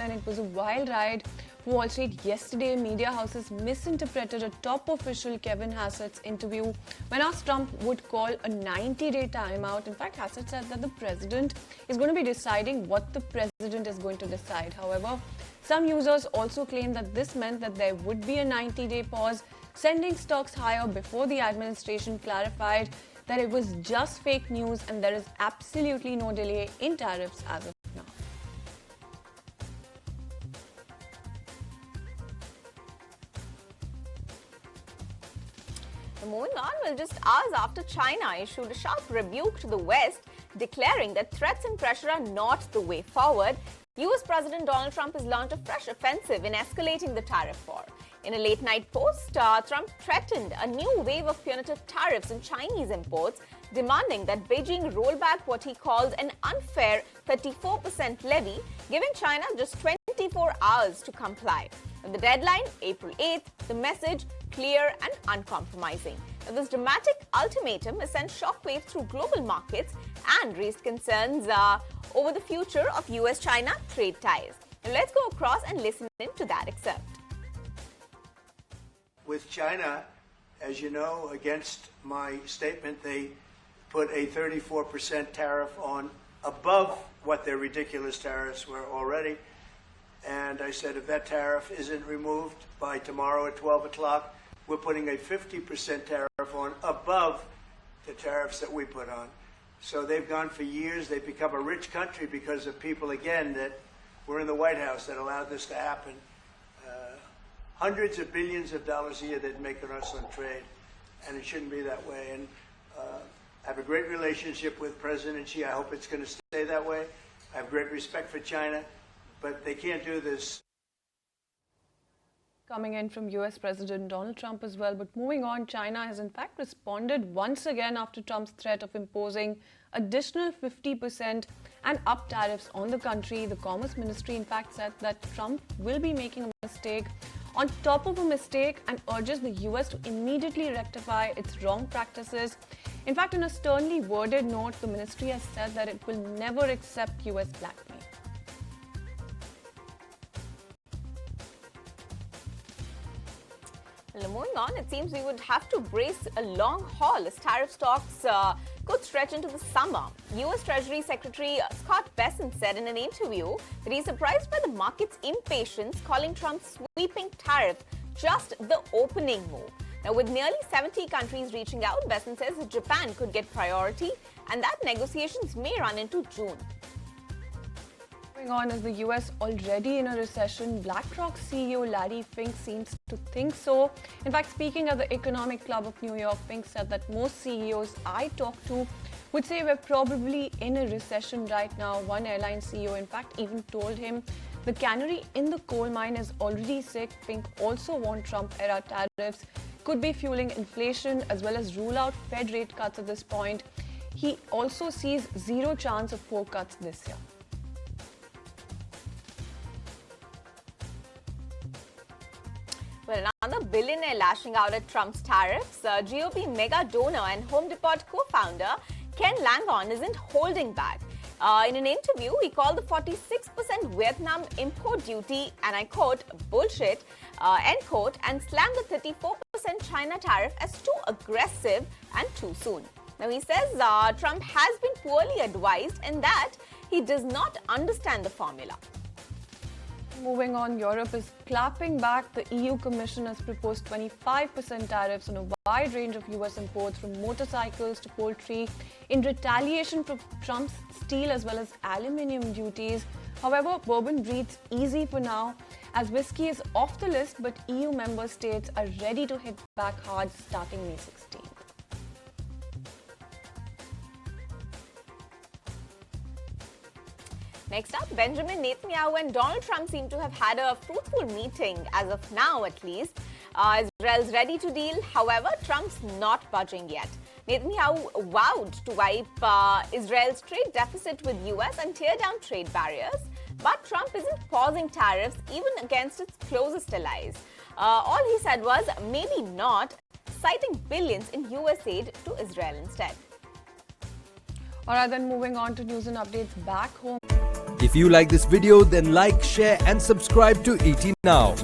and it was a wild ride for Wall Street yesterday. Media houses misinterpreted a top official, Kevin Hassett's interview when asked Trump would call a 90-day timeout. In fact, Hassett said that the president is going to be deciding what the president is going to decide. However, some users also claim that this meant that there would be a 90-day pause, sending stocks higher before the administration clarified that it was just fake news and there is absolutely no delay in tariffs as of now. Moving on, well, just hours after China issued a sharp rebuke to the West, declaring that threats and pressure are not the way forward, US President Donald Trump has launched a fresh offensive in escalating the tariff war. In a late-night post, Trump threatened a new wave of punitive tariffs on Chinese imports, demanding that Beijing roll back what he calls an unfair 34% levy, giving China just 24 hours to comply. And the deadline, April 8th, the message clear and uncompromising. Now, this dramatic ultimatum has sent shockwaves through global markets and raised concerns over the future of US-China trade ties. Now, let's go across and listen in to that excerpt. With China, as you know, against my statement, they put a 34% tariff on above what their ridiculous tariffs were already. And I said, if that tariff isn't removed by tomorrow at 12 o'clock, we're putting a 50% tariff on above the tariffs that we put on. So they've gone for years. They've become a rich country because of people, again, that were in the White House that allowed this to happen. Hundreds of billions of dollars a year they'd make on us on trade, and it shouldn't be that way. And I have a great relationship with President Xi. I hope it's going to stay that way. I have great respect for China, but they can't do this. Coming in from US President Donald Trump as well. But moving on, China has in fact responded once again after Trump's threat of imposing additional 50% and up tariffs on the country. The Commerce Ministry in fact said that Trump will be making a mistake on top of a mistake and urges the US to immediately rectify its wrong practices. In fact, in a sternly worded note, the ministry has said that it will never accept US blackmail. Well, moving on, it seems we would have to brace a long haul as tariff talks could stretch into the summer. US Treasury Secretary Scott Bessent said in an interview that he's surprised by the market's impatience, calling Trump's sweeping tariff just the opening move. Now, with nearly 70 countries reaching out, Bessent says Japan could get priority and that negotiations may run into June. Moving on, is the US already in a recession? BlackRock CEO Larry Fink seems to think so. In fact, speaking at the Economic Club of New York, Fink said that most CEOs I talked to would say we're probably in a recession right now. One airline CEO, in fact, even told him the canary in the coal mine is already sick. Fink also warned Trump-era tariffs could be fueling inflation as well as rule out Fed rate cuts at this point. He also sees zero chance of 4 cuts this year. Well, another billionaire lashing out at Trump's tariffs. GOP mega donor and Home Depot co-founder Ken Langon isn't holding back. In an interview, he called the 46% Vietnam import duty, and I quote, bullshit, end quote, and slammed the 34% China tariff as too aggressive and too soon. Now, he says Trump has been poorly advised and that he does not understand the formula. Moving on, Europe is clapping back. The EU Commission has proposed 25% tariffs on a wide range of US imports from motorcycles to poultry in retaliation for Trump's steel as well as aluminium duties. However, bourbon breathes easy for now as whiskey is off the list, but EU member states are ready to hit back hard starting May 16th. Next up, Benjamin Netanyahu and Donald Trump seem to have had a fruitful meeting, as of now at least. Israel's ready to deal, however, Trump's not budging yet. Netanyahu vowed to wipe Israel's trade deficit with US and tear down trade barriers, but Trump isn't pausing tariffs even against its closest allies. All he said was, maybe not, citing billions in US aid to Israel instead. Alright, then moving on to news and updates back home. If you like this video, then like, share and subscribe to ET Now.